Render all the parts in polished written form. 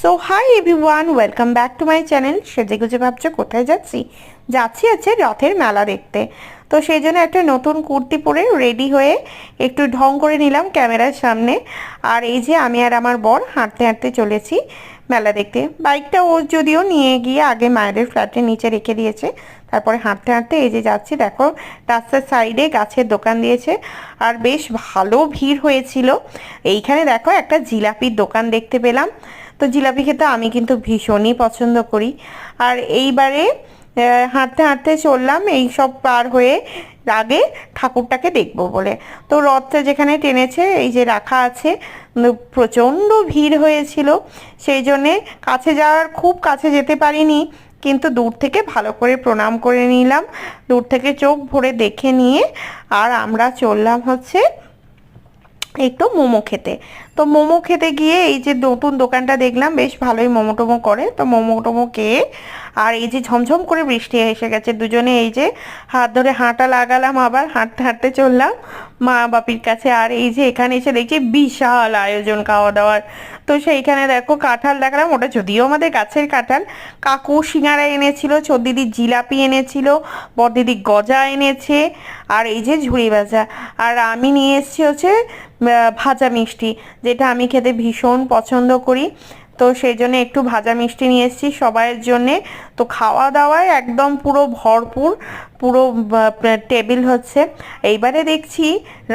So hi everyone, welcome back to my channel. সেজে গুজে ভাবছো কোথায় যাচ্ছি? যাচ্ছি আছে রথের মেলা দেখতে। তো সেই জন্য একটা নতুন কুর্তি পরে রেডি হয়ে একটু ঢং করে নিলাম ক্যামেরার সামনে। আর এই যে আমি আর আমার বর হাঁটতে হাঁটতে চলেছি মেলা দেখতে। বাইকটা ও যদিও নিয়ে গিয়ে আগে মায়েদের ফ্ল্যাটের নিচে রেখে দিয়েছে, তারপরে হাঁটতে হাঁটতে এই যে যাচ্ছি। দেখো রাস্তার সাইডে গাছের দোকান দিয়েছে আর বেশ ভালো ভিড় হয়েছিল। এইখানে দেখো একটা জিলাপির দোকান দেখতে পেলাম। তো জিলাপি খেতে আমি কিন্তু ভীষণই পছন্দ করি। আর এইবারে হাঁটতে হাঁটতে চললাম এই সব পার হয়ে আগে ঠাকুরটাকে দেখবো বলে। তো রথটা যেখানে টেনেছে এই যে রাখা আছে, প্রচণ্ড ভিড় হয়েছিল, সেই জন্যে কাছে যাওয়ার খুব কাছে যেতে পারিনি, কিন্তু দূর থেকে ভালো করে প্রণাম করে নিলাম, দূর থেকে চোখ ভরে দেখে নিয়ে আর আমরা চললাম হচ্ছে একটু মোমো খেতে। তো মোমো খেতে গিয়ে এই যে নতুন দোকানটা দেখলাম, বেশ ভালোই মোমো টোমো করে। তো মোমো টোমো খেয়ে আর এই যে ঝমঝম করে বৃষ্টি এসে গেছে, দুজনে এই যে হাত ধরে হাঁটা লাগালাম, আবার হাঁটতে হাঁটতে চললাম মা বাপির কাছে। আর এই যে এখানে এসে দেখছি বিশাল আয়োজন খাওয়া দাওয়ার। তো সেইখানে দেখো কাঁঠাল দেখালাম, ওটা যদিও আমাদের গাছের কাঁঠাল। কাকু সিঙ্গারা এনেছিল, ছোটদিদি জিলাপি এনেছিল, বড়দিদি গজা এনেছে, আর এই যে ঝুড়ি ভাজা। আর আমি নিয়ে এসেছি হচ্ছে ভাজা মিষ্টি, যেটা আমি খেতে ভীষণ পছন্দ করি। তো সেই জন্য একটু ভাজা মিষ্টি নিয়ে এসেছি সবাইয়ের জন্যে। তো খাওয়া দাওয়ায় একদম পুরো ভরপুর, পুরো টেবিল হচ্ছে। এইবারে দেখছি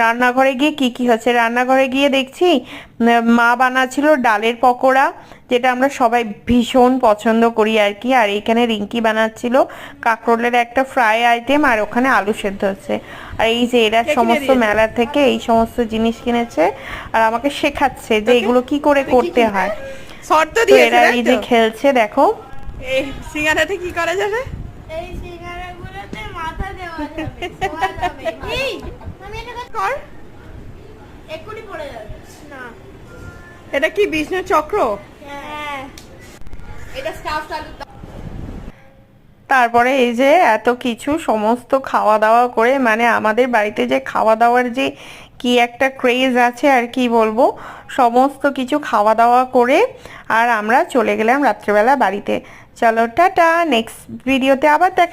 রান্নাঘরে গিয়ে কি হচ্ছে। রান্নাঘরে গিয়ে দেখছি মা বানাচ্ছিল ডালের পকোড়া, যেটা আমরা সবাই ভীষণ পছন্দ করি আর কি। আর এইখানে রিঙ্কি বানাচ্ছিল কাঁকরোলের একটা ফ্রাই আইটেম, আর ওখানে আলু সেদ্ধ হচ্ছে। আর এই যে এরা সমস্ত মেলা থেকে এই সমস্ত জিনিস কিনেছে আর আমাকে শেখাচ্ছে যে এগুলো কি করে করতে হয়। তো এরা এই যে খেলছে, দেখো এই সিঙ্গারাতে কি করা যাবে? এই সিঙ্গারাগুলোতে মাথা দেওয়া যাবে, শোয়া যাবে। এই আমি এটা কর। এক্ষুনি পড়ে যাবে না। এটা কি বিষ্ণু চক্র? হ্যাঁ, এটা স্টাফড আলু। তারপরে এই যে এত কিছু সমস্ত খাওয়া দাওয়া করে, মানে আমাদের বাড়িতে যে খাওয়া দাওয়ার যে কি একটা ক্রেজ আছে আর কি বলবো, সমস্ত কিছু খাওয়া দাওয়া করে আর আমরা চলে গেলাম রাত্রেবেলা বাড়িতে। চলো টাটা, নেক্সট ভিডিওতে আবার দেখা।